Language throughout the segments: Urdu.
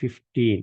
15।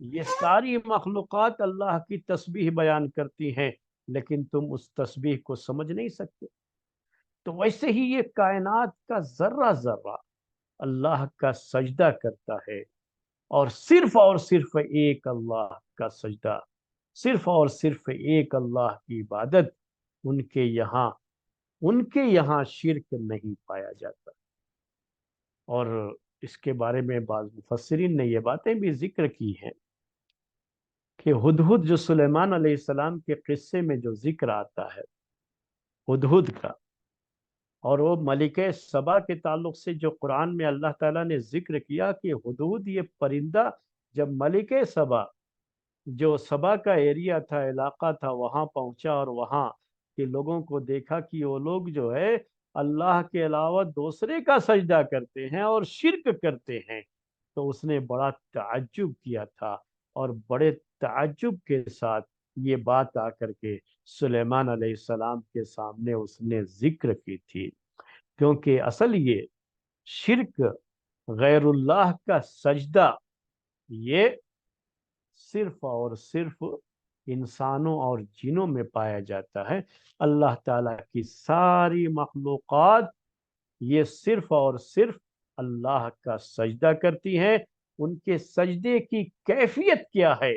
یہ ساری مخلوقات اللہ کی تسبیح بیان کرتی ہیں، لیکن تم اس تسبیح کو سمجھ نہیں سکتے۔ تو ویسے ہی یہ کائنات کا ذرہ ذرہ اللہ کا سجدہ کرتا ہے، اور صرف ایک اللہ کا سجدہ، صرف اور صرف ایک اللہ کی عبادت ان کے یہاں ان کے یہاں شرک نہیں پایا جاتا۔ اور اس کے بارے میں بعض مفسرین نے یہ باتیں بھی ذکر کی ہیں کہ ہدہد جو سلیمان علیہ السلام کے قصے میں جو ذکر آتا ہے ہدہد کا، اور وہ ملکہ سبا کے تعلق سے جو قرآن میں اللہ تعالیٰ نے ذکر کیا کہ ہدہد یہ پرندہ جب ملکہ سبا، جو سبا کا ایریا تھا، علاقہ تھا، وہاں پہنچا اور وہاں کے لوگوں کو دیکھا کہ وہ لوگ جو ہے اللہ کے علاوہ دوسرے کا سجدہ کرتے ہیں اور شرک کرتے ہیں، تو اس نے بڑا تعجب کیا تھا، اور بڑے تعجب کے ساتھ یہ بات آ کر کے سلیمان علیہ السلام کے سامنے اس نے ذکر کی تھی، کیونکہ اصل یہ شرک، غیر اللہ کا سجدہ، یہ صرف اور صرف انسانوں اور جنوں میں پایا جاتا ہے۔ اللہ تعالیٰ کی ساری مخلوقات یہ صرف اور صرف اللہ کا سجدہ کرتی ہیں۔ ان کے سجدے کی کیفیت کیا ہے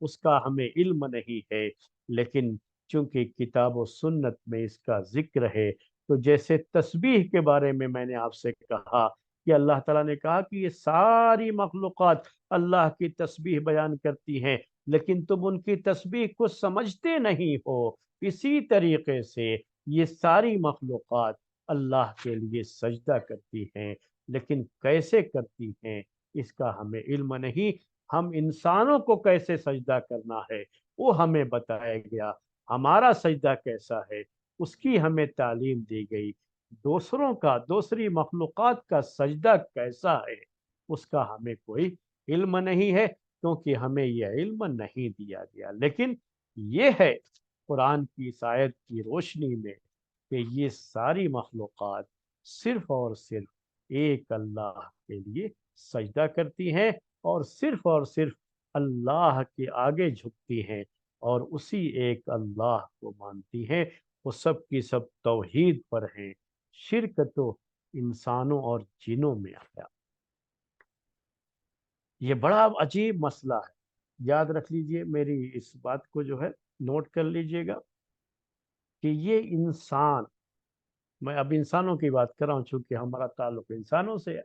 اس کا ہمیں علم نہیں ہے، لیکن چونکہ کتاب و سنت میں اس کا ذکر ہے، تو جیسے تسبیح کے بارے میں نے آپ سے کہا کہ اللہ تعالیٰ نے کہا کہ یہ ساری مخلوقات اللہ کی تسبیح بیان کرتی ہیں، لیکن تم ان کی تسبیح کو سمجھتے نہیں ہو۔ اسی طریقے سے یہ ساری مخلوقات اللہ کے لیے سجدہ کرتی ہیں، لیکن کیسے کرتی ہیں اس کا ہمیں علم نہیں۔ ہم انسانوں کو کیسے سجدہ کرنا ہے وہ ہمیں بتایا گیا، ہمارا سجدہ کیسا ہے اس کی ہمیں تعلیم دی گئی، دوسری مخلوقات کا سجدہ کیسا ہے اس کا ہمیں کوئی علم نہیں ہے، کیونکہ ہمیں یہ علم نہیں دیا گیا۔ لیکن یہ ہے قرآن کی اس آیت کی روشنی میں کہ یہ ساری مخلوقات صرف اور صرف ایک اللہ کے لیے سجدہ کرتی ہیں، اور صرف اللہ کے آگے جھکتی ہیں، اور اسی ایک اللہ کو مانتی ہیں۔ وہ سب کی سب توحید پر ہیں، شرک تو انسانوں اور جنوں میں آیا۔ یہ بڑا عجیب مسئلہ ہے، یاد رکھ لیجئے، میری اس بات کو جو ہے نوٹ کر لیجئے گا کہ یہ انسان، میں اب انسانوں کی بات کر رہا ہوں چونکہ ہمارا تعلق انسانوں سے ہے،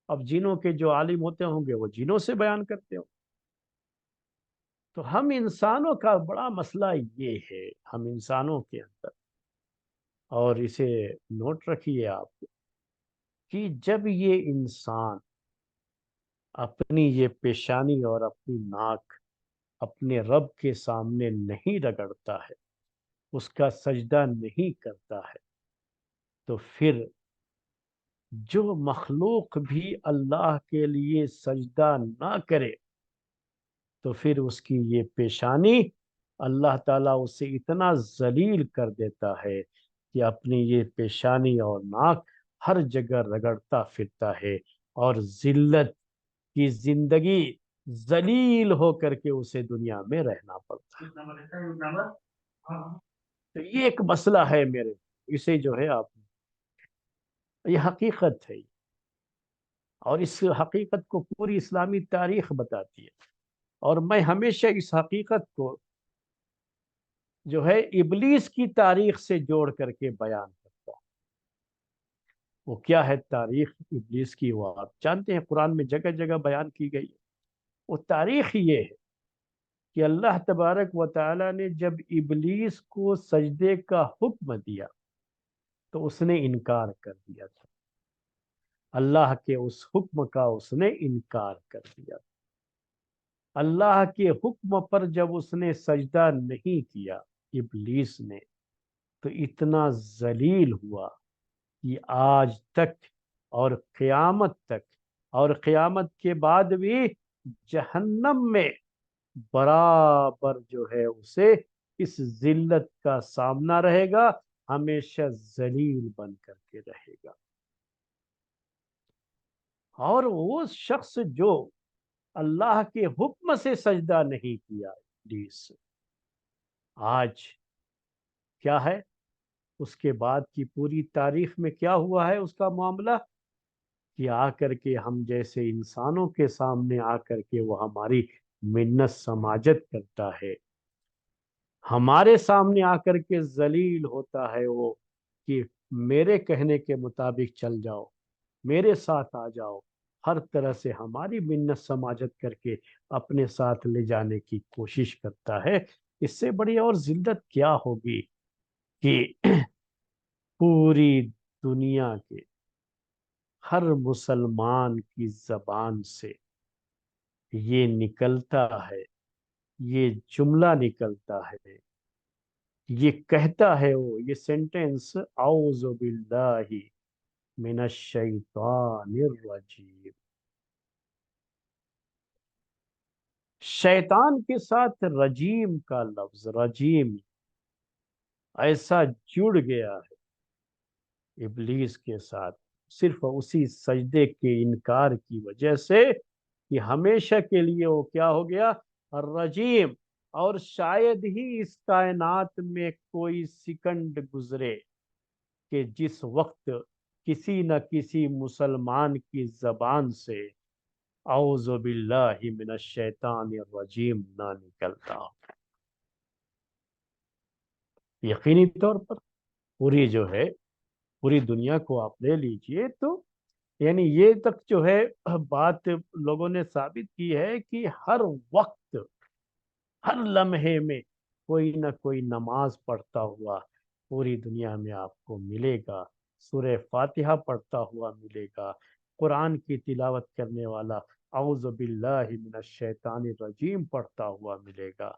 اب جنوں کے جو عالم ہوتے ہوں گے وہ جنوں سے بیان کرتے ہوں، تو ہم انسانوں کا بڑا مسئلہ یہ ہے، ہم انسانوں کے اندر، اور اسے نوٹ رکھیے آپ کہ جب یہ انسان اپنی یہ پیشانی اور اپنی ناک اپنے رب کے سامنے نہیں رگڑتا ہے، اس کا سجدہ نہیں کرتا ہے، تو پھر جو مخلوق بھی اللہ کے لیے سجدہ نہ کرے، تو پھر اس کی یہ پیشانی اللہ تعالیٰ اسے اتنا ذلیل کر دیتا ہے کہ اپنی یہ پیشانی اور ناک ہر جگہ رگڑتا پھرتا ہے، اور ذلت کی زندگی ذلیل ہو کر کے اسے دنیا میں رہنا پڑتا ہے۔ تو یہ ایک مسئلہ ہے میرے، اسے جو ہے آپ، یہ حقیقت ہے، اور اس حقیقت کو پوری اسلامی تاریخ بتاتی ہے، اور میں ہمیشہ اس حقیقت کو جو ہے ابلیس کی تاریخ سے جوڑ کر کے بیان کرتا ہوں۔ وہ کیا ہے تاریخ ابلیس کی، وہ آپ جانتے ہیں، قرآن میں جگہ جگہ بیان کی گئی ہے۔ وہ تاریخ یہ ہے کہ اللہ تبارک و تعالی نے جب ابلیس کو سجدے کا حکم دیا تو اس نے انکار کر دیا تھا، اللہ کے اس حکم کا اس نے انکار کر دیا تھا۔ اللہ کے حکم پر جب اس نے سجدہ نہیں کیا ابلیس نے، تو اتنا ذلیل ہوا کہ آج تک اور قیامت تک، اور قیامت کے بعد بھی جہنم میں برابر جو ہے اسے اس ذلت کا سامنا رہے گا، ہمیشہ ذلیل بن کر کے رہے گا۔ اور وہ شخص جو اللہ کے حکم سے سجدہ نہیں کیا ابلیس۔ آج کیا ہے، اس کے بعد کی پوری تاریخ میں کیا ہوا ہے اس کا معاملہ، کہ آ کر کے ہم جیسے انسانوں کے سامنے آ کر کے وہ ہماری منت سماجت کرتا ہے، ہمارے سامنے آ کر کے ذلیل ہوتا ہے وہ، کہ میرے کہنے کے مطابق چل جاؤ، میرے ساتھ آ جاؤ، ہر طرح سے ہماری منت سماجت کر کے اپنے ساتھ لے جانے کی کوشش کرتا ہے۔ اس سے بڑی اور ذلت کیا ہوگی کہ پوری دنیا کے ہر مسلمان کی زبان سے یہ نکلتا ہے، یہ جملہ نکلتا ہے، یہ کہتا ہے وہ، یہ سینٹنس، اعوذ باللہ من الشیطان الرجیم۔ شیطان کے ساتھ رجیم کا لفظ، رجیم ایسا جڑ گیا ہے ابلیس کے ساتھ، صرف اسی سجدے کے انکار کی وجہ سے، کہ ہمیشہ کے لیے وہ کیا ہو گیا، الرجیم۔ اور شاید ہی اس کائنات میں کوئی سیکنڈ گزرے کہ جس وقت کسی نہ کسی مسلمان کی زبان سے اعوذ باللہ من الشیطان الرجیم نہ نکلتا ہو۔ یقینی طور پر پوری جو ہے، پوری دنیا کو آپ لے لیجئے تو، یعنی یہ تک جو ہے بات لوگوں نے ثابت کی ہے کہ ہر وقت، ہر لمحے میں کوئی نہ کوئی نماز پڑھتا ہوا پوری دنیا میں آپ کو ملے گا، سورہ فاتحہ پڑھتا ہوا ملے گا، قرآن کی تلاوت کرنے والا اعوذ باللہ من الشیطان الرجیم پڑھتا ہوا ملے گا۔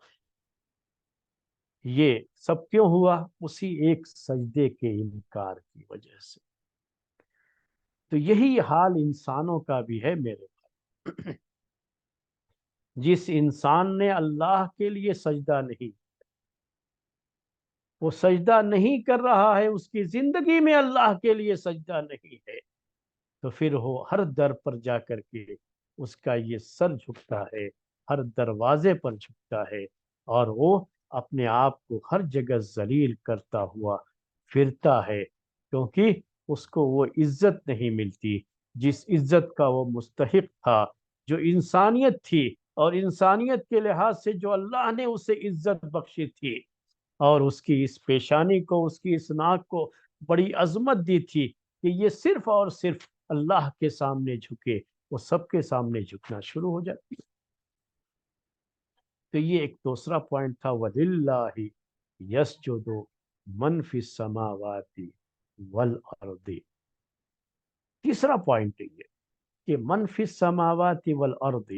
یہ سب کیوں ہوا؟ اسی ایک سجدے کے انکار کی وجہ سے۔ تو یہی حال انسانوں کا بھی ہے میرے بھائی۔ جس انسان نے اللہ کے لیے سجدہ نہیں، وہ سجدہ نہیں کر رہا ہے، اس کی زندگی میں اللہ کے لیے سجدہ نہیں ہے، تو پھر وہ ہر در پر جا کر کے اس کا یہ سر جھکتا ہے، ہر دروازے پر جھکتا ہے، اور وہ اپنے آپ کو ہر جگہ ذلیل کرتا ہوا پھرتا ہے، کیونکہ اس کو وہ عزت نہیں ملتی جس عزت کا وہ مستحق تھا، جو انسانیت تھی، اور انسانیت کے لحاظ سے جو اللہ نے اسے عزت بخشی تھی، اور اس کی اس پیشانی کو، اس کی اس ناک کو بڑی عظمت دی تھی کہ یہ صرف اور صرف اللہ کے سامنے جھکے، وہ سب کے سامنے جھکنا شروع ہو جاتی ہے۔ تو یہ ایک دوسرا پوائنٹ تھا، وَلِلَّهِ يَسْجُدُ مَنْ فِي السَّمَاوَاتِ وَالْأَرْضِ۔ تیسرا پوائنٹ یہ کہ من فی السماوات والارض،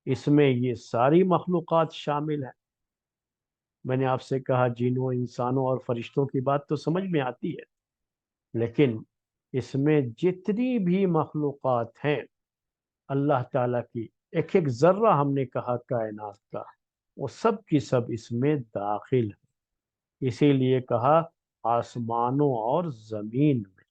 اس میں یہ ساری مخلوقات شامل ہیں۔ میں نے آپ سے کہا جنوں، انسانوں اور فرشتوں کی بات تو سمجھ میں آتی ہے، لیکن اس میں جتنی بھی مخلوقات ہیں اللہ تعالیٰ کی، ایک ایک ذرہ ہم نے کہا کائنات کا، وہ سب کی سب اس میں داخل ہے۔ اسی لیے کہا آسمانوں اور زمین میں۔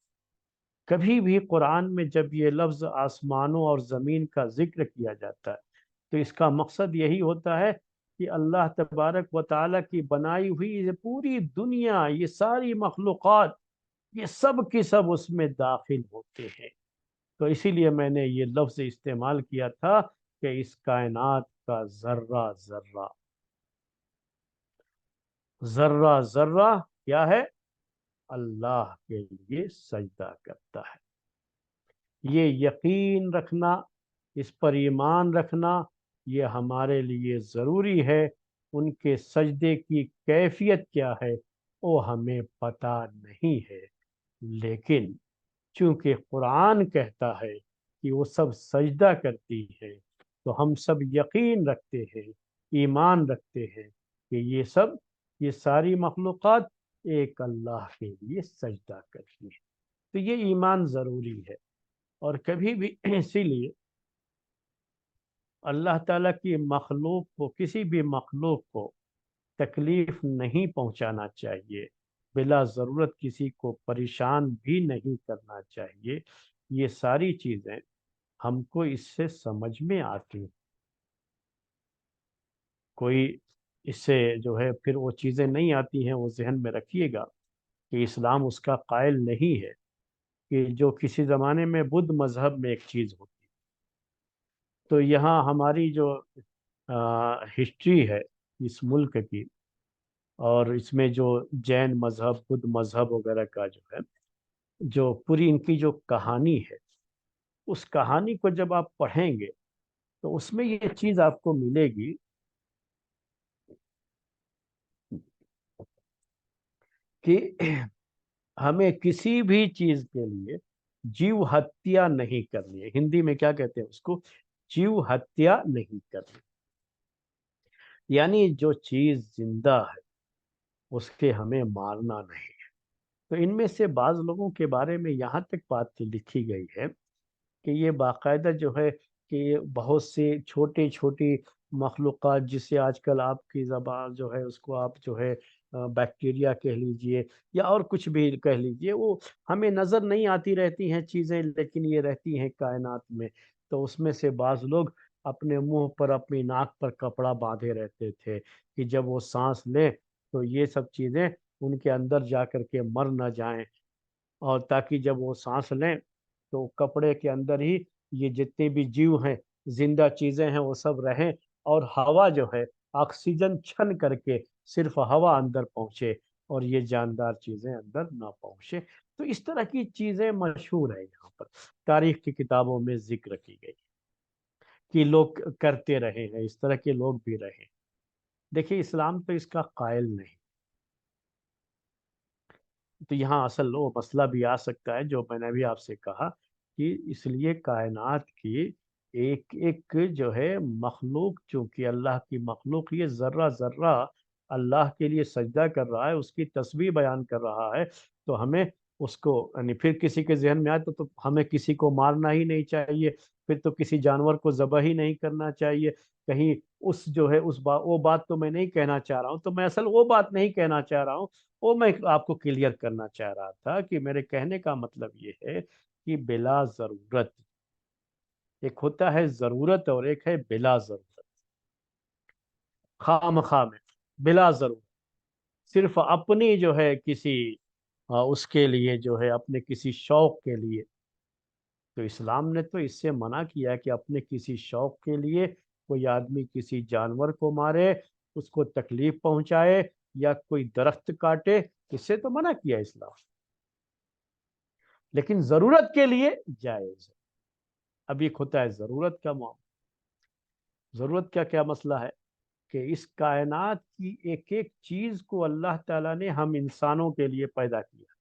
کبھی بھی قرآن میں جب یہ لفظ آسمانوں اور زمین کا ذکر کیا جاتا ہے تو اس کا مقصد یہی ہوتا ہے کہ اللہ تبارک و تعالیٰ کی بنائی ہوئی یہ پوری دنیا، یہ ساری مخلوقات، یہ سب کی سب اس میں داخل ہوتے ہیں۔ تو اسی لیے میں نے یہ لفظ استعمال کیا تھا کہ اس کائنات کا ذرہ ذرہ، ذرہ ذرہ کیا ہے؟ اللہ کے لیے سجدہ کرتا ہے۔ یہ یقین رکھنا، اس پر ایمان رکھنا، یہ ہمارے لیے ضروری ہے۔ ان کے سجدے کی کیفیت کیا ہے وہ ہمیں پتہ نہیں ہے، لیکن چونکہ قرآن کہتا ہے کہ وہ سب سجدہ کرتی ہے، تو ہم سب یقین رکھتے ہیں، ایمان رکھتے ہیں کہ یہ ساری مخلوقات ایک اللہ کے لیے سجدہ کرتی ہیں۔ تو یہ ایمان ضروری ہے۔ اور کبھی بھی اسی لیے اللہ تعالیٰ کی مخلوق کو، کسی بھی مخلوق کو تکلیف نہیں پہنچانا چاہیے، بلا ضرورت کسی کو پریشان بھی نہیں کرنا چاہیے۔ یہ ساری چیزیں ہم کو اس سے سمجھ میں آتی ہیں۔ کوئی اس سے جو ہے پھر وہ چیزیں نہیں آتی ہیں، وہ ذہن میں رکھیے گا کہ اسلام اس کا قائل نہیں ہے کہ جو کسی زمانے میں بدھ مذہب میں ایک چیز ہوتی، تو یہاں ہماری جو ہسٹری ہے اس ملک کی، اور اس میں جو جین مذہب، بدھ مذہب وغیرہ کا جو ہے، جو پوری ان کی جو کہانی ہے، اس کہانی کو جب آپ پڑھیں گے تو اس میں یہ چیز آپ کو ملے گی کہ ہمیں کسی بھی چیز کے لیے جیو ہتیا نہیں کرنی ہے۔ ہندی میں کیا کہتے ہیں اس کو؟ جیو ہتیا نہیں کرنی، یعنی جو چیز زندہ ہے اس کے ہمیں مارنا نہیں۔ تو ان میں سے بعض لوگوں کے بارے میں یہاں تک بات لکھی گئی ہے کہ یہ باقاعدہ جو ہے کہ بہت سے چھوٹی چھوٹی مخلوقات، جسے آج کل آپ کی زبان جو ہے اس کو آپ جو ہے بیکٹیریا کہہ لیجئے یا اور کچھ بھی کہہ لیجئے، وہ ہمیں نظر نہیں آتی رہتی ہیں چیزیں، لیکن یہ رہتی ہیں کائنات میں۔ تو اس میں سے بعض لوگ اپنے منہ پر، اپنی ناک پر کپڑا باندھے رہتے تھے کہ جب وہ سانس لیں تو یہ سب چیزیں ان کے اندر جا کر کے مر نہ جائیں، اور تاکہ جب وہ سانس لیں تو کپڑے کے اندر ہی یہ جتنے بھی جیو ہیں، زندہ چیزیں ہیں، وہ سب رہیں، اور ہوا جو ہے آکسیجن چھن کر کے صرف ہوا اندر پہنچے اور یہ جاندار چیزیں اندر نہ پہنچے۔ تو اس طرح کی چیزیں مشہور ہیں، یہاں پر تاریخ کی کتابوں میں ذکر کی گئی کہ لوگ کرتے رہے ہیں، اس طرح کے لوگ بھی رہے۔ دیکھیے اسلام تو اس کا قائل نہیں، تو یہاں اصل وہ مسئلہ بھی آ سکتا ہے جو میں نے بھی آپ سے کہا کہ اس لیے کائنات کی ایک ایک جو ہے مخلوق، چونکہ اللہ کی مخلوق، یہ ذرہ ذرہ اللہ کے لیے سجدہ کر رہا ہے، اس کی تسبیح بیان کر رہا ہے، تو ہمیں اس کو، یعنی پھر کسی کے ذہن میں آئے تو ہمیں کسی کو مارنا ہی نہیں چاہیے، پھر تو کسی جانور کو ذبح ہی نہیں کرنا چاہیے کہیں۔ اس جو ہے وہ بات تو میں نہیں کہنا چاہ رہا ہوں، تو میں اصل وہ بات نہیں کہنا چاہ رہا ہوں، وہ میں آپ کو کلیئر کرنا چاہ رہا تھا کہ میرے کہنے کا مطلب یہ ہے کہ بلا ضرورت، ایک ہوتا ہے ضرورت اور ایک ہے بلا ضرورت، خواہ مخواہ میں، بلا ضرورت، صرف اپنی جو ہے کسی اس کے لیے جو ہے اپنے کسی شوق کے لیے۔ تو اسلام نے تو اس سے منع کیا کہ اپنے کسی شوق کے لیے کوئی آدمی کسی جانور کو مارے، اس کو تکلیف پہنچائے یا کوئی درخت کاٹے، اس سے تو منع کیا اسلام، لیکن ضرورت کے لیے جائز ہے۔ اب ایک ہوتا ہے ضرورت کا معاملہ، ضرورت کا کیا مسئلہ ہے کہ اس کائنات کی ایک ایک چیز کو اللہ تعالیٰ نے ہم انسانوں کے لیے پیدا کیا۔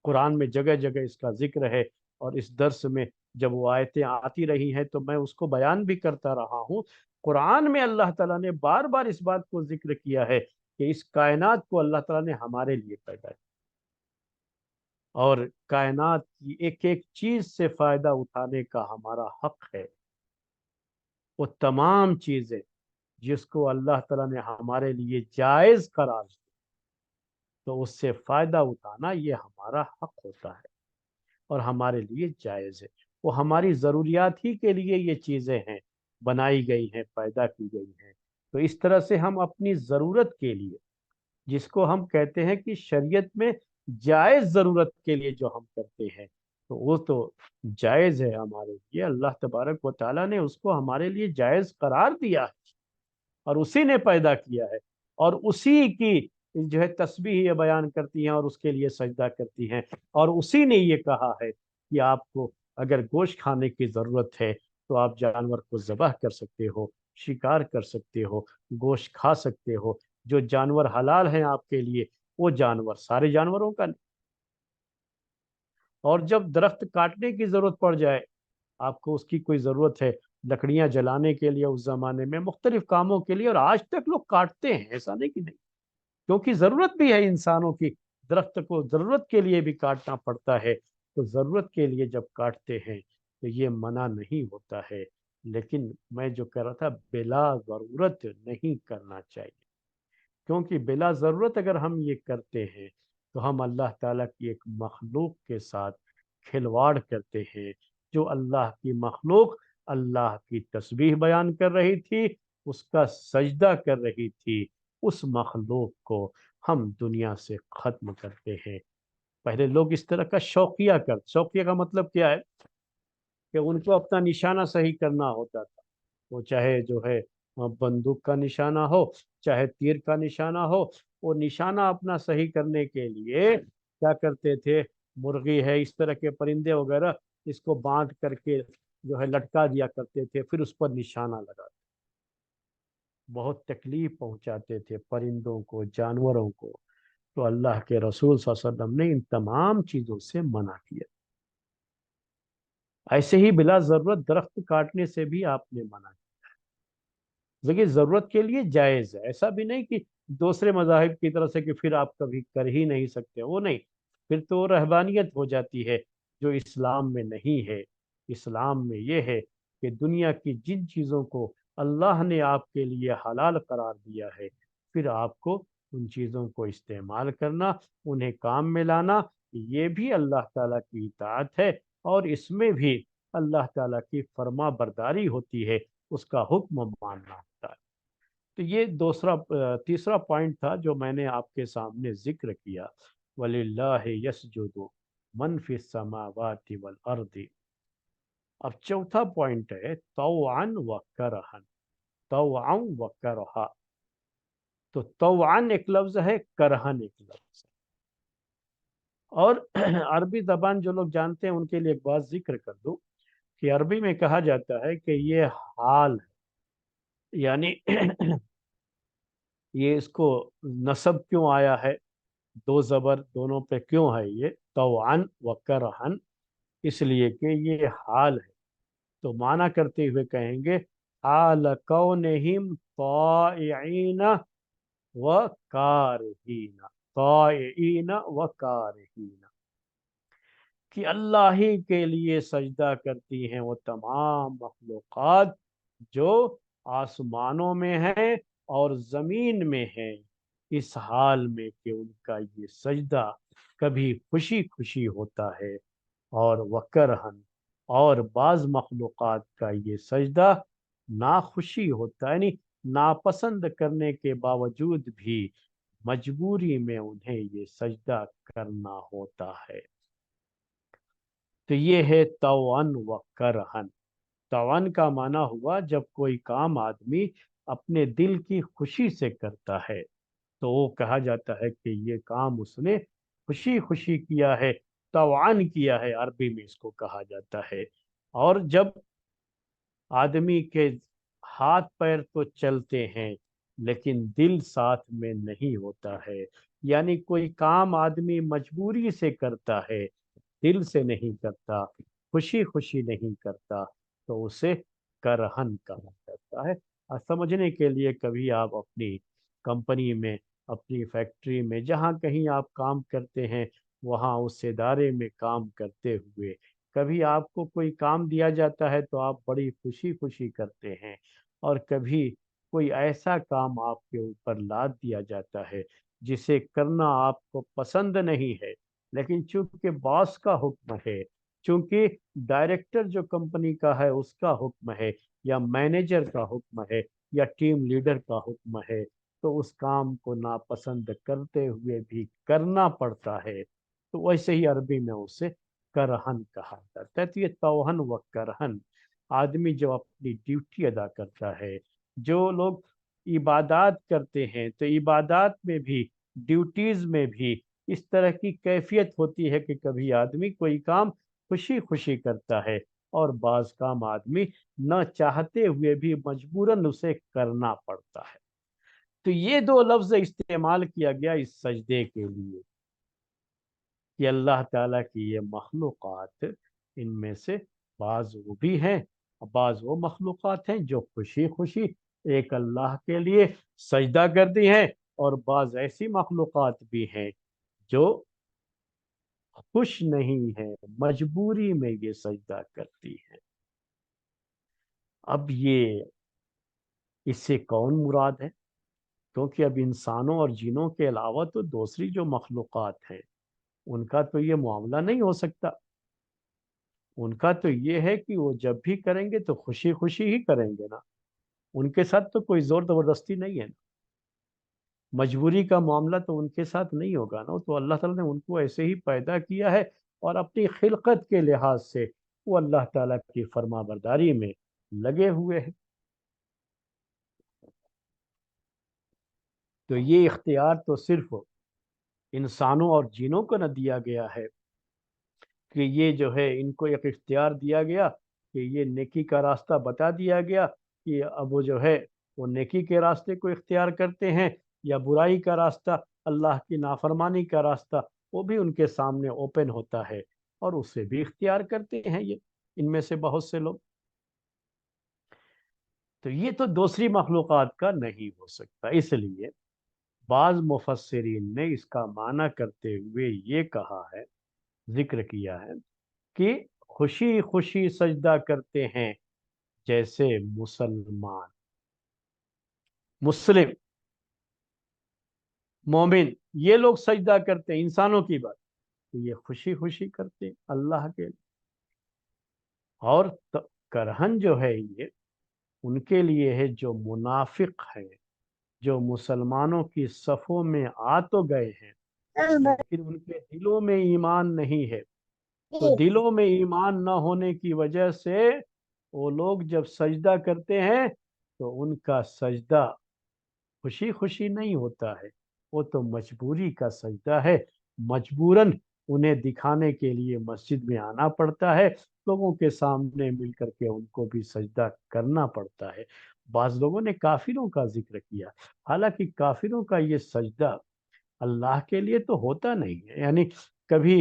قرآن میں جگہ جگہ اس کا ذکر ہے، اور اس درس میں جب وہ آیتیں آتی رہی ہیں تو میں اس کو بیان بھی کرتا رہا ہوں۔ قرآن میں اللہ تعالیٰ نے بار بار اس بات کو ذکر کیا ہے کہ اس کائنات کو اللہ تعالیٰ نے ہمارے لیے پیدا کیا، اور کائنات کی ایک ایک چیز سے فائدہ اٹھانے کا ہمارا حق ہے۔ وہ تمام چیزیں جس کو اللہ تعالیٰ نے ہمارے لیے جائز قرار دیا، تو اس سے فائدہ اٹھانا یہ ہمارا حق ہوتا ہے اور ہمارے لیے جائز ہے۔ وہ ہماری ضروریات ہی کے لیے یہ چیزیں ہیں، بنائی گئی ہیں، پیدا کی گئی ہیں۔ تو اس طرح سے ہم اپنی ضرورت کے لیے، جس کو ہم کہتے ہیں کہ شریعت میں جائز ضرورت کے لیے جو ہم کرتے ہیں، تو وہ تو جائز ہے ہمارے لیے، اللہ تبارک و تعالیٰ نے اس کو ہمارے لیے جائز قرار دیا ہے، اور اسی نے پیدا کیا ہے، اور اسی کی جو ہے تسبیح یہ بیان کرتی ہیں اور اس کے لیے سجدہ کرتی ہیں، اور اسی نے یہ کہا ہے کہ آپ کو اگر گوشت کھانے کی ضرورت ہے تو آپ جانور کو ذبح کر سکتے ہو، شکار کر سکتے ہو، گوشت کھا سکتے ہو۔ جو جانور حلال ہیں آپ کے لیے، وہ جانور سارے جانوروں کا نہیں۔ اور جب درخت کاٹنے کی ضرورت پڑ جائے، آپ کو اس کی کوئی ضرورت ہے لکڑیاں جلانے کے لیے، اس زمانے میں مختلف کاموں کے لیے، اور آج تک لوگ کاٹتے ہیں، ایسا نہیں کہ نہیں، کیونکہ ضرورت بھی ہے انسانوں کی، درخت کو ضرورت کے لیے بھی کاٹنا پڑتا ہے۔ تو ضرورت کے لیے جب کاٹتے ہیں تو یہ منع نہیں ہوتا ہے، لیکن میں جو کہہ رہا تھا بلا ضرورت نہیں کرنا چاہیے، کیونکہ بلا ضرورت اگر ہم یہ کرتے ہیں تو ہم اللہ تعالیٰ کی ایک مخلوق کے ساتھ کھلواڑ کرتے ہیں، جو اللہ کی مخلوق اللہ کی تسبیح بیان کر رہی تھی، اس کا سجدہ کر رہی تھی، اس مخلوق کو ہم دنیا سے ختم کرتے ہیں۔ پہلے لوگ اس طرح کا شوقیہ کا مطلب کیا ہے کہ ان کو اپنا نشانہ صحیح کرنا ہوتا تھا، وہ چاہے جو ہے بندوق کا نشانہ ہو، چاہے تیر کا نشانہ ہو، وہ نشانہ اپنا صحیح کرنے کے لیے کیا کرتے تھے، مرغی ہے، اس طرح کے پرندے وغیرہ، اس کو باندھ کر کے جو ہے لٹکا دیا کرتے تھے، پھر اس پر نشانہ لگاتے، بہت تکلیف پہنچاتے تھے پرندوں کو، جانوروں کو۔ تو اللہ کے رسول صلی اللہ علیہ وسلم نے ان تمام چیزوں سے منع کیا۔ ایسے ہی بلا ضرورت درخت کاٹنے سے بھی آپ نے منع کیا۔ دیکھیے ضرورت کے لیے جائز ہے، ایسا بھی نہیں کہ دوسرے مذاہب کی طرح سے کہ پھر آپ کبھی کر ہی نہیں سکتے، وہ نہیں، پھر تو رہبانیت ہو جاتی ہے جو اسلام میں نہیں ہے۔ اسلام میں یہ ہے کہ دنیا کی جن چیزوں کو اللہ نے آپ کے لیے حلال قرار دیا ہے، پھر آپ کو ان چیزوں کو استعمال کرنا، انہیں کام میں لانا، یہ بھی اللہ تعالیٰ کی اطاعت ہے، اور اس میں بھی اللہ تعالیٰ کی فرما برداری ہوتی ہے، اس کا حکم ماننا ہوتا ہے۔ تو یہ تیسرا پوائنٹ تھا جو میں نے آپ کے سامنے ذکر کیا، وَلِلَّهِ يَسْجُدُ مَنْ فِي السَّمَاوَاتِ وَالْأَرْضِ۔ اب چوتھا پوائنٹ ہے طوعاً وَكَرْهًا، طوعاً وَكَرْهًا۔ تو طوعاً ایک لفظ ہے، کرہن ایک لفظ ہے، اور عربی زبان جو لوگ جانتے ہیں ان کے لیے ایک بات ذکر کر دوں کہ عربی میں کہا جاتا ہے کہ یہ حال ہے، یعنی یہ اس کو نصب کیوں آیا ہے، دو زبر دونوں پہ کیوں ہے، یہ طوعاً و کرہن، اس لیے کہ یہ حال ہے۔ تو معنی کرتے ہوئے کہیں گے حال کونہم طائعین و کارہین، طائعین و کارہین، کہ اللہ ہی کے لیے سجدہ کرتی ہیں وہ تمام مخلوقات جو آسمانوں میں ہیں اور زمین میں ہیں، اس حال میں کہ ان کا یہ سجدہ کبھی خوشی خوشی ہوتا ہے، اور وکرہن، اور بعض مخلوقات کا یہ سجدہ ناخوشی ہوتا ہے، یعنی ناپسند کرنے کے باوجود بھی مجبوری میں انہیں یہ سجدہ کرنا ہوتا ہے۔ تو یہ ہے طوعاً و کرہن۔ طوعاً کا معنی ہوا جب کوئی کام آدمی اپنے دل کی خوشی سے کرتا ہے تو وہ کہا جاتا ہے کہ یہ کام اس نے خوشی خوشی کیا ہے، طوعاً کیا ہے، عربی میں اس کو کہا جاتا ہے۔ اور جب آدمی کے ہاتھ پیر تو چلتے ہیں لیکن دل ساتھ میں نہیں ہوتا ہے، یعنی کوئی کام آدمی مجبوری سے کرتا ہے، دل سے نہیں کرتا، خوشی خوشی نہیں کرتا، تو اسے کرہن کہا جاتا ہے۔ اور سمجھنے کے لیے کبھی آپ اپنی کمپنی میں، اپنی فیکٹری میں، جہاں کہیں آپ کام کرتے ہیں، وہاں اس ادارے میں کام کرتے ہوئے کبھی آپ کو کوئی کام دیا جاتا ہے تو آپ بڑی خوشی خوشی کرتے ہیں، اور کبھی کوئی ایسا کام آپ کے اوپر لاد دیا جاتا ہے جسے کرنا آپ کو پسند نہیں ہے، لیکن چونکہ باس کا حکم ہے، چونکہ ڈائریکٹر جو کمپنی کا ہے اس کا حکم ہے، یا مینیجر کا حکم ہے، یا ٹیم لیڈر کا حکم ہے، تو اس کام کو ناپسند کرتے ہوئے بھی کرنا پڑتا ہے، تو ویسے ہی عربی میں اسے کرہن کہا جاتا ہے۔ تو یہ توہن و کرہن، آدمی جو اپنی ڈیوٹی ادا کرتا ہے، جو لوگ عبادات کرتے ہیں تو عبادات میں بھی، ڈیوٹیز میں بھی اس طرح کی کیفیت ہوتی ہے کہ کبھی آدمی کوئی کام خوشی خوشی کرتا ہے، اور بعض کام آدمی نہ چاہتے ہوئے بھی مجبوراً اسے کرنا پڑتا ہے۔ تو یہ دو لفظ استعمال کیا گیا اس سجدے کے لیے کہ اللہ تعالیٰ کی یہ مخلوقات، ان میں سے بعض وہ بھی ہیں، بعض وہ مخلوقات ہیں جو خوشی خوشی ایک اللہ کے لیے سجدہ کرتی ہیں، اور بعض ایسی مخلوقات بھی ہیں جو خوش نہیں ہیں، مجبوری میں یہ سجدہ کرتی ہیں۔ اب یہ اس سے کون مراد ہے؟ کیونکہ اب انسانوں اور جنوں کے علاوہ تو دوسری جو مخلوقات ہیں ان کا تو یہ معاملہ نہیں ہو سکتا، ان کا تو یہ ہے کہ وہ جب بھی کریں گے تو خوشی خوشی ہی کریں گے نا، ان کے ساتھ تو کوئی زور زبردستی نہیں ہے نا، مجبوری کا معاملہ تو ان کے ساتھ نہیں ہوگا نا، تو اللہ تعالیٰ نے ان کو ایسے ہی پیدا کیا ہے، اور اپنی خلقت کے لحاظ سے وہ اللہ تعالیٰ کی فرما برداری میں لگے ہوئے ہیں۔ تو یہ اختیار تو صرف انسانوں اور جنوں کو نہ دیا گیا ہے، کہ یہ جو ہے ان کو ایک اختیار دیا گیا کہ یہ نیکی کا راستہ بتا دیا گیا کہ اب وہ جو ہے وہ نیکی کے راستے کو اختیار کرتے ہیں، یا برائی کا راستہ، اللہ کی نافرمانی کا راستہ، وہ بھی ان کے سامنے اوپن ہوتا ہے اور اسے بھی اختیار کرتے ہیں یہ ان میں سے بہت سے لوگ۔ تو یہ تو دوسری مخلوقات کا نہیں ہو سکتا، اس لیے بعض مفسرین نے اس کا معنی کرتے ہوئے یہ کہا ہے، ذکر کیا ہے کہ خوشی خوشی سجدہ کرتے ہیں جیسے مسلمان، مسلم، مومن، یہ لوگ سجدہ کرتے ہیں انسانوں کی بات، تو یہ خوشی خوشی کرتے ہیں اللہ کے لیے۔ اور کرہن جو ہے یہ ان کے لیے ہے جو منافق ہے، جو مسلمانوں کی صفوں میں آ تو گئے ہیں لیکن ان کے دلوں میں ایمان نہیں ہے، تو دلوں میں ایمان نہ ہونے کی وجہ سے وہ لوگ جب سجدہ کرتے ہیں تو ان کا سجدہ خوشی خوشی نہیں ہوتا ہے، وہ تو مجبوری کا سجدہ ہے، مجبوراً انہیں دکھانے کے لیے مسجد میں آنا پڑتا ہے، لوگوں کے سامنے مل کر کے ان کو بھی سجدہ کرنا پڑتا ہے۔ بعض لوگوں نے کافروں کا ذکر کیا، حالانکہ کافروں کا یہ سجدہ اللہ کے لیے تو ہوتا نہیں ہے، یعنی کبھی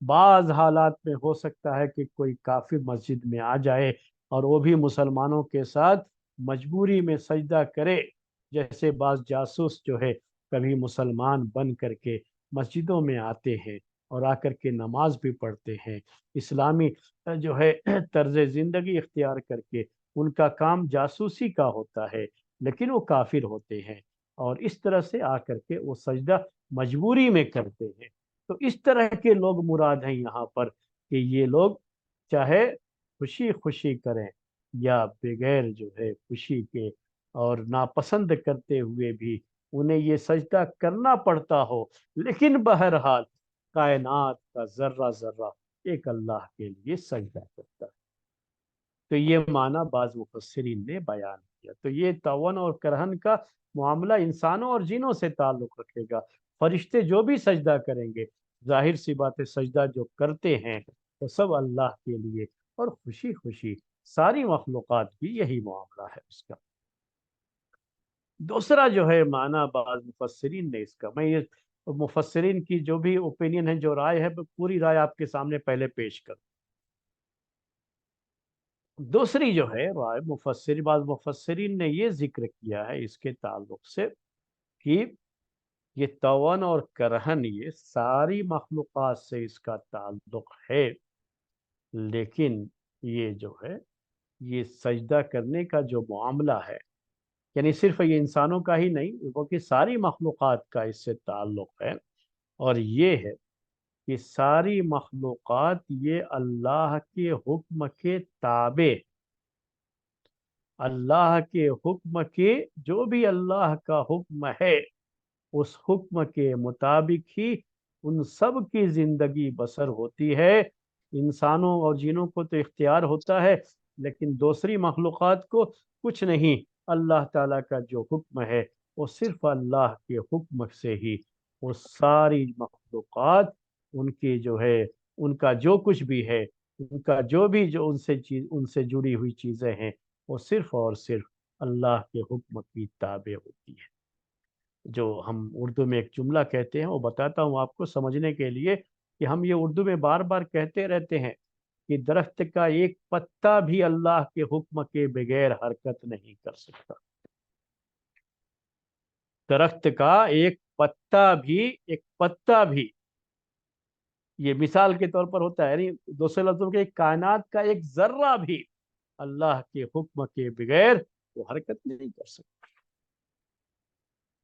بعض حالات میں ہو سکتا ہے کہ کوئی کافر مسجد میں آ جائے اور وہ بھی مسلمانوں کے ساتھ مجبوری میں سجدہ کرے، جیسے بعض جاسوس جو ہے کبھی مسلمان بن کر کے مسجدوں میں آتے ہیں اور آ کر کے نماز بھی پڑھتے ہیں، اسلامی جو ہے طرز زندگی اختیار کر کے ان کا کام جاسوسی کا ہوتا ہے، لیکن وہ کافر ہوتے ہیں اور اس طرح سے آ کر کے وہ سجدہ مجبوری میں کرتے ہیں۔ تو اس طرح کے لوگ مراد ہیں یہاں پر، کہ یہ لوگ چاہے خوشی خوشی کریں یا بغیر جو ہے خوشی کے اور ناپسند کرتے ہوئے بھی انہیں یہ سجدہ کرنا پڑتا ہو، لیکن بہرحال کائنات کا ذرہ ذرہ ایک اللہ کے لیے سجدہ کرتا ہے۔ تو یہ معنی بعض مفسرین نے بیان کیا۔ تو یہ تعاون اور کرہن کا معاملہ انسانوں اور جنوں سے تعلق رکھے گا، فرشتے جو بھی سجدہ کریں گے، ظاہر سی بات ہے سجدہ جو کرتے ہیں وہ سب اللہ کے لیے اور خوشی خوشی، ساری مخلوقات بھی یہی معاملہ ہے اس کا۔ دوسرا جو ہے معنی بعض مفسرین نے اس کا، میں یہ مفسرین کی جو بھی اوپینین ہے، جو رائے ہے، پوری رائے آپ کے سامنے پہلے پیش کر۔ دوسری جو ہے رائے بعض مفسرین نے یہ ذکر کیا ہے اس کے تعلق سے کہ یہ توان اور کرہن یہ ساری مخلوقات سے اس کا تعلق ہے، لیکن یہ جو ہے یہ سجدہ کرنے کا جو معاملہ ہے، یعنی صرف یہ انسانوں کا ہی نہیں بلکہ ساری مخلوقات کا اس سے تعلق ہے، اور یہ ہے کہ ساری مخلوقات یہ اللہ کے حکم کے تابع، اللہ کے حکم کے، جو بھی اللہ کا حکم ہے اس حکم کے مطابق ہی ان سب کی زندگی بسر ہوتی ہے۔ انسانوں اور جنوں کو تو اختیار ہوتا ہے لیکن دوسری مخلوقات کو کچھ نہیں، اللہ تعالیٰ کا جو حکم ہے وہ صرف اللہ کے حکم سے ہی وہ ساری مخلوقات، ان کی جو ہے ان کا جو کچھ بھی ہے، ان کا جو بھی جو ان سے جڑی ہوئی چیزیں ہیں، وہ صرف اور صرف اللہ کے حکم کی تابع ہوتی ہے۔ جو ہم اردو میں ایک جملہ کہتے ہیں وہ بتاتا ہوں آپ کو سمجھنے کے لیے، کہ ہم یہ اردو میں بار بار کہتے رہتے ہیں کہ درخت کا ایک پتا بھی اللہ کے حکم کے بغیر حرکت نہیں کر سکتا، درخت کا ایک پتا بھی، یہ مثال کے طور پر ہوتا ہے، یعنی دوسرے لفظوں کے کائنات کا ایک ذرہ بھی اللہ کے حکم کے بغیر وہ حرکت نہیں کر سکتا،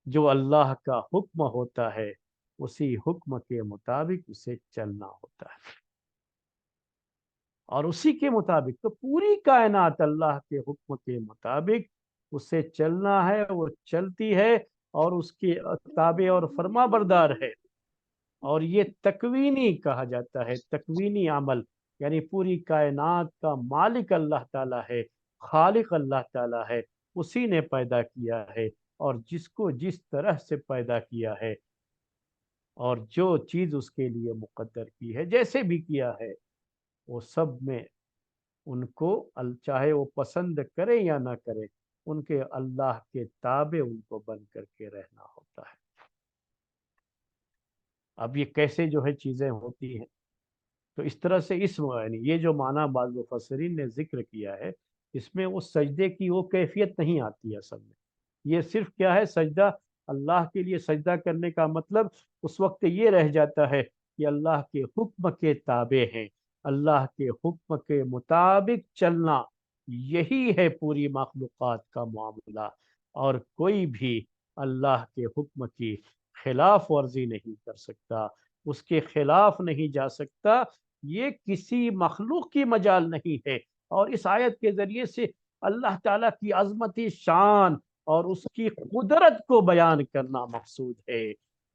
جو اللہ کا حکم ہوتا ہے اسی حکم کے مطابق اسے چلنا ہوتا ہے۔ اور اسی کے مطابق تو پوری کائنات اللہ کے حکم کے مطابق اسے چلنا ہے، وہ چلتی ہے اور اس کے تابع اور فرما بردار ہے۔ اور یہ تکوینی کہا جاتا ہے، تکوینی عمل، یعنی پوری کائنات کا مالک اللہ تعالیٰ ہے، خالق اللہ تعالیٰ ہے، اسی نے پیدا کیا ہے، اور جس کو جس طرح سے پیدا کیا ہے اور جو چیز اس کے لیے مقدر کی ہے، جیسے بھی کیا ہے، وہ سب میں ان کو چاہے وہ پسند کرے یا نہ کرے، ان کے اللہ کے تابع ان کو بن کر کے رہنا ہوتا ہے۔ اب یہ کیسے جو ہے چیزیں ہوتی ہیں، تو اس طرح سے اس یعنی یہ جو معنی بعض مفسرین نے ذکر کیا ہے، اس میں وہ سجدے کی وہ کیفیت نہیں آتی ہے اصل میں۔ یہ صرف کیا ہے، سجدہ، اللہ کے لیے سجدہ کرنے کا مطلب اس وقت یہ رہ جاتا ہے کہ اللہ کے حکم کے تابع ہیں، اللہ کے حکم کے مطابق چلنا، یہی ہے پوری مخلوقات کا معاملہ، اور کوئی بھی اللہ کے حکم کی خلاف ورزی نہیں کر سکتا، اس کے خلاف نہیں جا سکتا۔ یہ کسی مخلوق کی مجال نہیں ہے، اور اس آیت کے ذریعے سے اللہ تعالیٰ کی عظمتی شان اور اس کی قدرت کو بیان کرنا مقصود ہے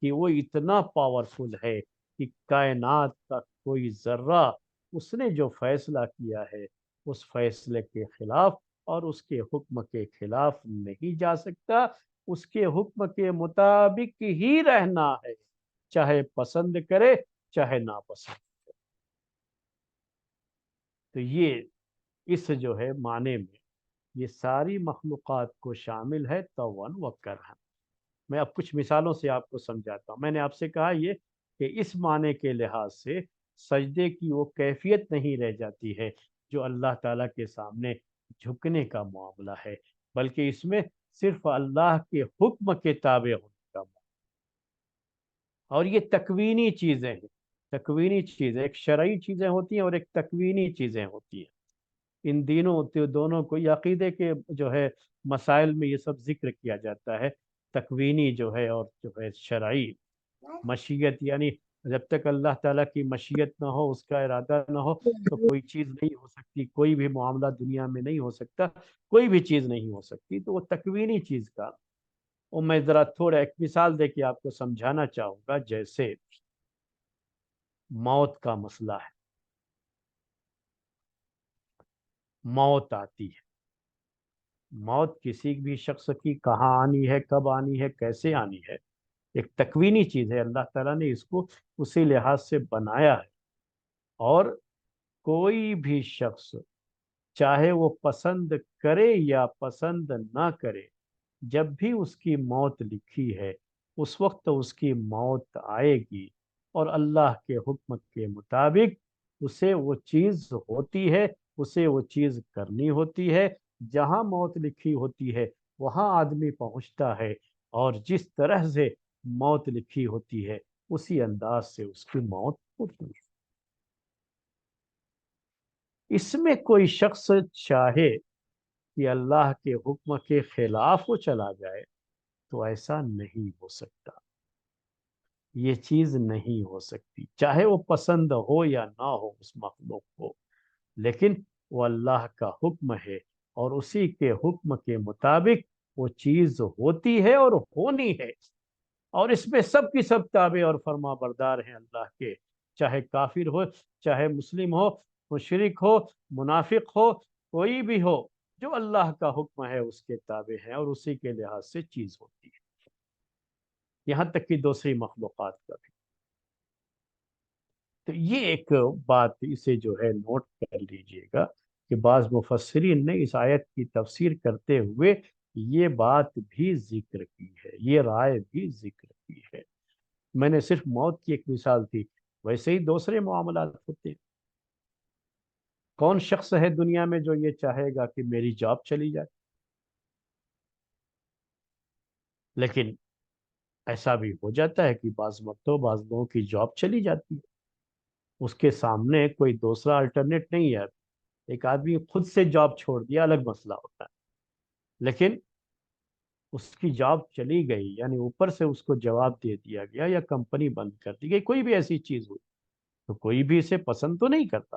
کہ وہ اتنا پاورفل ہے کہ کائنات کا کوئی ذرہ اس نے جو فیصلہ کیا ہے اس فیصلے کے خلاف اور اس کے حکم کے خلاف نہیں جا سکتا، اس کے حکم کے مطابق ہی رہنا ہے، چاہے پسند کرے چاہے ناپسند۔ تو یہ اس جو ہے معنی میں یہ ساری مخلوقات کو شامل ہے، تون و کرہن۔ میں اب کچھ مثالوں سے آپ کو سمجھاتا ہوں۔ میں نے آپ سے کہا یہ کہ اس معنی کے لحاظ سے سجدے کی وہ کیفیت نہیں رہ جاتی ہے جو اللہ تعالیٰ کے سامنے جھکنے کا معاملہ ہے، بلکہ اس میں صرف اللہ کے حکم کے تابع ہونے کا معاملہ۔ اور یہ تکوینی چیزیں ہیں، تکوینی چیزیں، ایک شرعی چیزیں ہوتی ہیں اور ایک تکوینی چیزیں ہوتی ہیں۔ ان دونوں کو یہ عقیدے کے جو ہے مسائل میں یہ سب ذکر کیا جاتا ہے، تکوینی جو ہے اور جو ہے شرعی۔ مشیت یعنی جب تک اللہ تعالیٰ کی مشیت نہ ہو، اس کا ارادہ نہ ہو، تو کوئی چیز نہیں ہو سکتی، کوئی بھی معاملہ دنیا میں نہیں ہو سکتا، کوئی بھی چیز نہیں ہو سکتی، تو وہ تکوینی چیز کا۔ اور میں ذرا تھوڑا ایک مثال دے کے آپ کو سمجھانا چاہوں گا، جیسے موت کا مسئلہ ہے۔ موت آتی ہے، موت کسی بھی شخص کی کہاں آنی ہے، کب آنی ہے، کیسے آنی ہے، ایک تکوینی چیز ہے، اللہ تعالیٰ نے اس کو اسی لحاظ سے بنایا ہے۔ اور کوئی بھی شخص چاہے وہ پسند کرے یا پسند نہ کرے، جب بھی اس کی موت لکھی ہے اس وقت اس کی موت آئے گی، اور اللہ کے حکم کے مطابق اسے وہ چیز ہوتی ہے، اسے وہ چیز کرنی ہوتی ہے۔ جہاں موت لکھی ہوتی ہے وہاں آدمی پہنچتا ہے، اور جس طرح سے موت لکھی ہوتی ہے اسی انداز سے اس کی موت ہوتی ہے۔ اس میں کوئی شخص چاہے کہ اللہ کے حکم کے خلاف وہ چلا جائے تو ایسا نہیں ہو سکتا، یہ چیز نہیں ہو سکتی، چاہے وہ پسند ہو یا نہ ہو اس مخلوق کو، لیکن وہ اللہ کا حکم ہے، اور اسی کے حکم کے مطابق وہ چیز ہوتی ہے اور ہونی ہے۔ اور اس میں سب کی سب تابع اور فرما بردار ہیں اللہ کے، چاہے کافر ہو، چاہے مسلم ہو، مشرک ہو، منافق ہو، کوئی بھی ہو، جو اللہ کا حکم ہے اس کے تابع ہیں، اور اسی کے لحاظ سے چیز ہوتی ہے، یہاں تک کہ دوسری مخلوقات کا بھی۔ تو یہ ایک بات اسے جو ہے نوٹ کر لیجئے گا کہ بعض مفسرین نے اس آیت کی تفسیر کرتے ہوئے یہ بات بھی ذکر کی ہے، یہ رائے بھی ذکر کی ہے۔ میں نے صرف موت کی ایک مثال تھی، ویسے ہی دوسرے معاملات ہوتے ہیں۔ کون شخص ہے دنیا میں جو یہ چاہے گا کہ میری جاب چلی جائے؟ لیکن ایسا بھی ہو جاتا ہے کہ بعض مرتبہ بعض لوگوں کی جاب چلی جاتی ہے، اس کے سامنے کوئی دوسرا الٹرنیٹ نہیں ہے، ایک آدمی خود سے جاب چھوڑ دیا، الگ مسئلہ ہوتا ہے، لیکن اس کی جاب چلی گئی، یعنی اوپر سے اس کو جواب دے دیا گیا یا کمپنی بند کر دی گئی، کوئی بھی ایسی چیز ہوئی، تو کوئی بھی اسے پسند تو نہیں کرتا،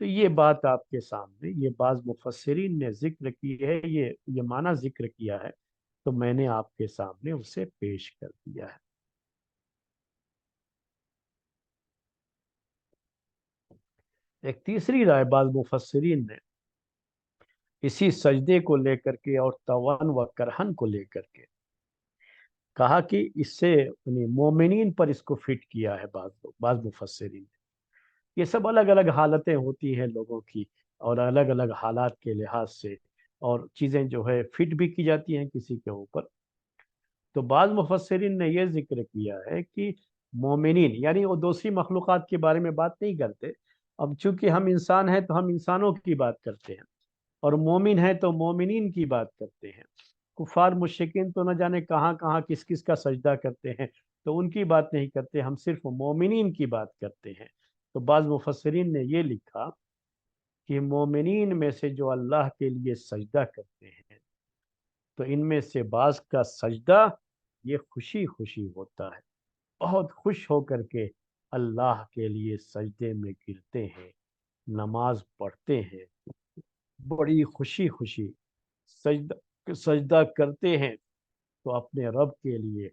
تو یہ بات آپ کے سامنے، یہ بعض مفسرین نے ذکر کی ہے، یہ معنی ذکر کیا ہے، تو میں نے آپ کے سامنے اسے پیش کر دیا ہے۔ ایک تیسری رائے بعض مفسرین نے اسی سجدے کو لے کر کے اور توان و کرہن کو لے کر کے کہا کہ اس سے یعنی مومنین پر اس کو فٹ کیا ہے بعض مفسرین نے۔ یہ سب الگ الگ حالتیں ہوتی ہیں لوگوں کی، اور الگ الگ حالات کے لحاظ سے اور چیزیں جو ہے فٹ بھی کی جاتی ہیں کسی کے اوپر۔ تو بعض مفسرین نے یہ ذکر کیا ہے کہ مومنین یعنی وہ دوسری مخلوقات کے بارے میں بات نہیں کرتے، اب چونکہ ہم انسان ہیں تو ہم انسانوں کی بات کرتے ہیں، اور مومن ہیں تو مومنین کی بات کرتے ہیں۔ کفار مشرکین تو نہ جانے کہاں کہاں کس کس کا سجدہ کرتے ہیں، تو ان کی بات نہیں کرتے، ہم صرف مومنین کی بات کرتے ہیں۔ تو بعض مفسرین نے یہ لکھا کہ مومنین میں سے جو اللہ کے لیے سجدہ کرتے ہیں، تو ان میں سے بعض کا سجدہ یہ خوشی خوشی ہوتا ہے، بہت خوش ہو کر کے اللہ کے لیے سجدے میں گرتے ہیں، نماز پڑھتے ہیں، بڑی خوشی خوشی سجدہ کرتے ہیں، تو اپنے رب کے لیے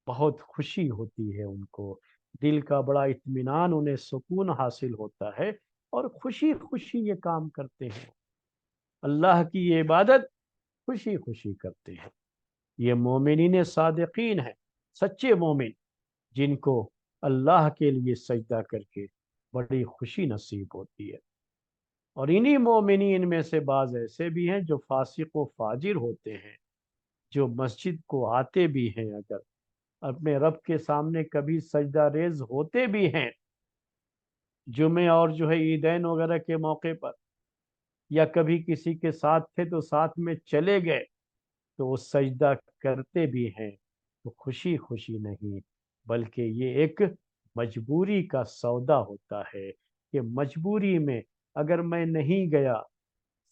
بہت خوشی ہوتی ہے، ان کو دل کا بڑا اطمینان، انہیں سکون حاصل ہوتا ہے، اور خوشی خوشی یہ کام کرتے ہیں، اللہ کی یہ عبادت خوشی خوشی کرتے ہیں۔ یہ مومنین صادقین ہیں، سچے مومن، جن کو اللہ کے لیے سجدہ کر کے بڑی خوشی نصیب ہوتی ہے۔ اور انہی مومنین میں سے بعض ایسے بھی ہیں جو فاسق و فاجر ہوتے ہیں، جو مسجد کو آتے بھی ہیں، اگر اپنے رب کے سامنے کبھی سجدہ ریز ہوتے بھی ہیں جمعے اور جو ہے عیدین وغیرہ کے موقع پر، یا کبھی کسی کے ساتھ تھے تو ساتھ میں چلے گئے، تو وہ سجدہ کرتے بھی ہیں، تو خوشی خوشی نہیں، بلکہ یہ ایک مجبوری کا سودا ہوتا ہے کہ مجبوری میں اگر میں نہیں گیا،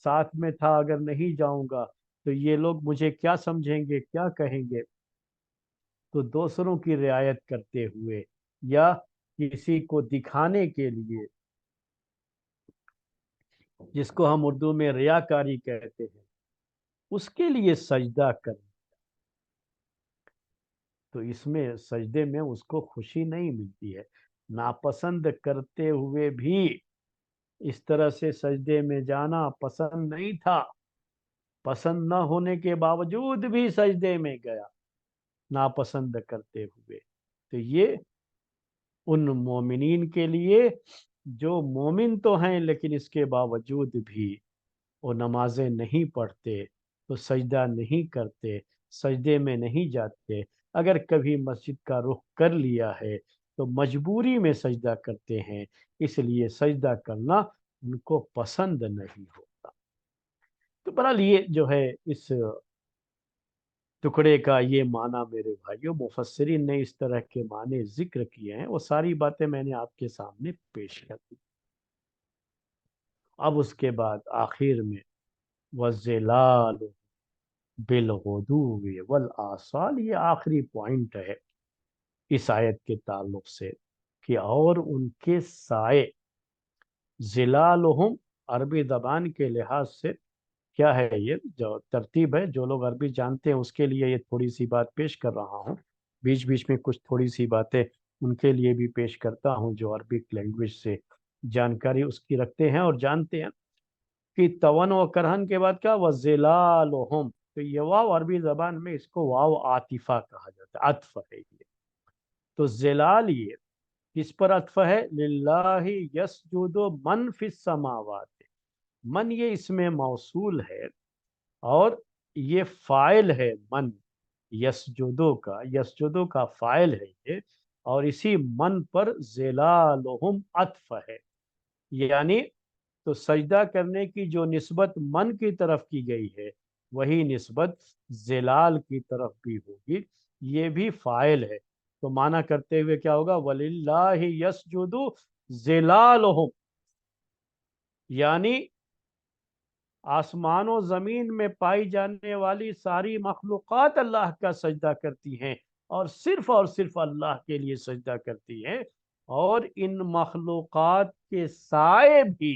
ساتھ میں تھا، اگر نہیں جاؤں گا تو یہ لوگ مجھے کیا سمجھیں گے، کیا کہیں گے، تو دوسروں کی رعایت کرتے ہوئے یا کسی کو دکھانے کے لیے، جس کو ہم اردو میں ریاکاری کہتے ہیں، اس کے لیے سجدہ کریں، تو اس میں سجدے میں اس کو خوشی نہیں ملتی ہے۔ ناپسند کرتے ہوئے بھی اس طرح سے سجدے میں جانا پسند نہیں تھا، پسند نہ ہونے کے باوجود بھی سجدے میں گیا ناپسند کرتے ہوئے، تو یہ ان مومنین کے لیے جو مومن تو ہیں لیکن اس کے باوجود بھی وہ نمازیں نہیں پڑھتے، تو سجدہ نہیں کرتے، سجدے میں نہیں جاتے، اگر کبھی مسجد کا رخ کر لیا ہے تو مجبوری میں سجدہ کرتے ہیں، اس لیے سجدہ کرنا ان کو پسند نہیں ہوتا۔ تو بہرحال یہ جو ہے اس ٹکڑے کا یہ معنی میرے بھائیوں، مفسرین نے اس طرح کے معنی ذکر کیے ہیں، وہ ساری باتیں میں نے آپ کے سامنے پیش کر دی۔ اب اس کے بعد آخر میں وَالظِّلَالُ بِالْغُدُوِّ وَالْآصَالِ، یہ آخری پوائنٹ ہے اس آیت کے تعلق سے، کہ اور ان کے سائے، ظلالہم عربی زبان کے لحاظ سے کیا ہے، یہ جو ترتیب ہے، جو لوگ عربی جانتے ہیں اس کے لیے یہ تھوڑی سی بات پیش کر رہا ہوں، بیچ بیچ میں کچھ تھوڑی سی باتیں ان کے لیے بھی پیش کرتا ہوں جو عربک لینگویج سے جانکاری اس کی رکھتے ہیں اور جانتے ہیں، کہ تون و کرہن کے بعد کیا، وَظِلَالُهُمْ، تو یہ واو عربی زبان میں اس کو واو عاطفہ کہا جاتا ہے، عطف ہے یہ۔ تو ظلال یہ کس پر عطف ہے، للہ یسجد من فی السماوات، من یہ اس میں موصول ہے، اور یہ فاعل ہے من، یسجدو کا فاعل ہے یہ، اور اسی من پر ظلالہم عطف ہے، یعنی تو سجدہ کرنے کی جو نسبت من کی طرف کی گئی ہے وہی نسبت ظلال کی طرف بھی ہوگی، یہ بھی فاعل ہے، تو معنی کرتے ہوئے کیا ہوگا، وَلِلَّهِ يَسْجُدُ ظِلَالُهُمْ، یعنی آسمان و زمین میں پائی جانے والی ساری مخلوقات اللہ کا سجدہ کرتی ہیں، اور صرف اللہ کے لیے سجدہ کرتی ہیں، اور ان مخلوقات کے سائے بھی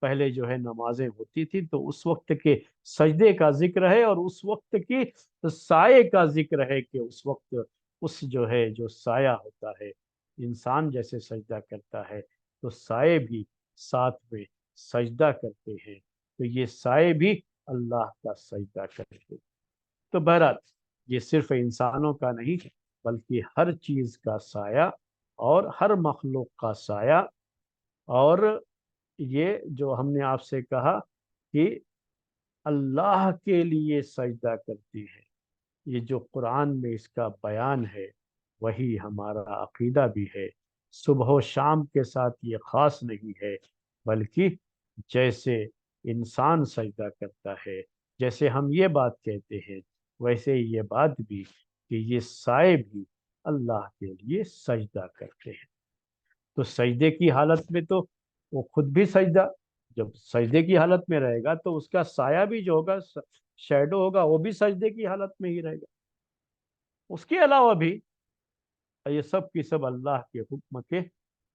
پہلے جو ہے نمازیں ہوتی تھی تو اس وقت کے سجدے کا ذکر ہے، اور اس وقت کی سائے کا ذکر ہے کہ اس وقت اس جو ہے جو سایہ ہوتا ہے، انسان جیسے سجدہ کرتا ہے تو سائے بھی ساتھ میں سجدہ کرتے ہیں، تو یہ سائے بھی اللہ کا سجدہ کرتے ہیں۔ تو بہرحال یہ صرف انسانوں کا نہیں بلکہ ہر چیز کا سایہ اور ہر مخلوق کا سایہ، اور یہ جو ہم نے آپ سے کہا کہ اللہ کے لیے سجدہ کرتی ہے، یہ جو قرآن میں اس کا بیان ہے وہی ہمارا عقیدہ بھی ہے۔ صبح و شام کے ساتھ یہ خاص نہیں ہے، بلکہ جیسے انسان سجدہ کرتا ہے، جیسے ہم یہ بات کہتے ہیں، ویسے یہ بات بھی کہ یہ سائے بھی اللہ کے لیے سجدہ کرتے ہیں۔ تو سجدے کی حالت میں تو وہ خود بھی سجدہ، جب سجدے کی حالت میں رہے گا تو اس کا سایہ بھی جو ہوگا، شیڈو ہوگا، وہ بھی سجدے کی حالت میں ہی رہے گا۔ اس کے علاوہ بھی یہ سب کی سب اللہ کے حکم کے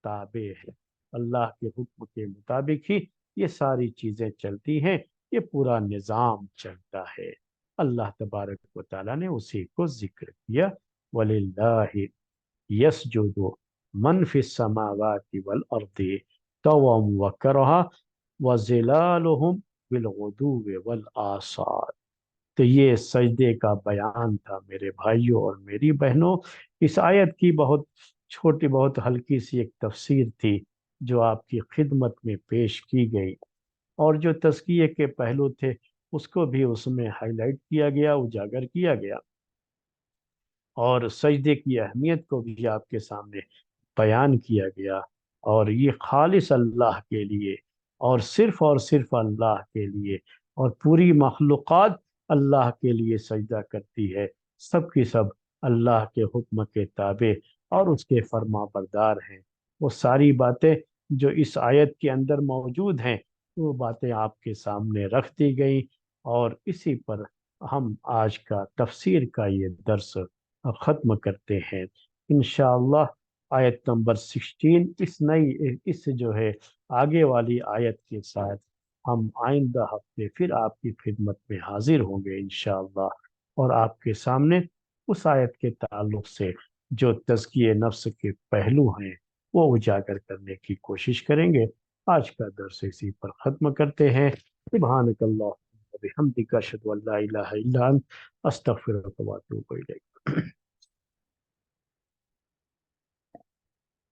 تابع ہے، اللہ کے حکم کے مطابق ہی یہ ساری چیزیں چلتی ہیں، یہ پورا نظام چلتا ہے۔ اللہ تبارک و تعالیٰ نے اسی کو ذکر کیا، وَلِلَّهِ يَسْجُدُ مَنْ فِي السَّمَاوَاتِ وَالْأَرْضِ طَوْعًا وَكَرْهًا وَظِلَالُهُمْ بِالْغُدُوِّ وَالْآصَالِ۔ تو یہ سجدے کا بیان تھا میرے بھائیوں اور میری بہنوں۔ اس آیت کی بہت چھوٹی، بہت ہلکی سی ایک تفسیر تھی جو آپ کی خدمت میں پیش کی گئی، اور جو تزکیے کے پہلو تھے اس کو بھی اس میں ہائی لائٹ کیا گیا، اجاگر کیا گیا، اور سجدے کی اہمیت کو بھی آپ کے سامنے بیان کیا گیا، اور یہ خالص اللہ کے لیے اور صرف اللہ کے لیے، اور پوری مخلوقات اللہ کے لیے سجدہ کرتی ہے، سب کی سب اللہ کے حکم کے تابع اور اس کے فرما بردار ہیں۔ وہ ساری باتیں جو اس آیت کے اندر موجود ہیں وہ باتیں آپ کے سامنے رکھ دی گئیں، اور اسی پر ہم آج کا تفسیر کا یہ درس ختم کرتے ہیں انشاءاللہ۔ آیت نمبر 16 اس جو ہے آگے والی آیت کے ساتھ ہم آئندہ ہفتے پھر آپ کی خدمت میں حاضر ہوں گے انشاءاللہ، اور آپ کے سامنے اس آیت کے تعلق سے جو تزکیہ نفس کے پہلو ہیں وہ اجاگر کرنے کی کوشش کریں گے۔ آج کا درس اسی پر ختم کرتے ہیں۔ سبحانک اللہم و بحمدک اشہد ان لا الہ الا انت استغفرک و اتوب الیک۔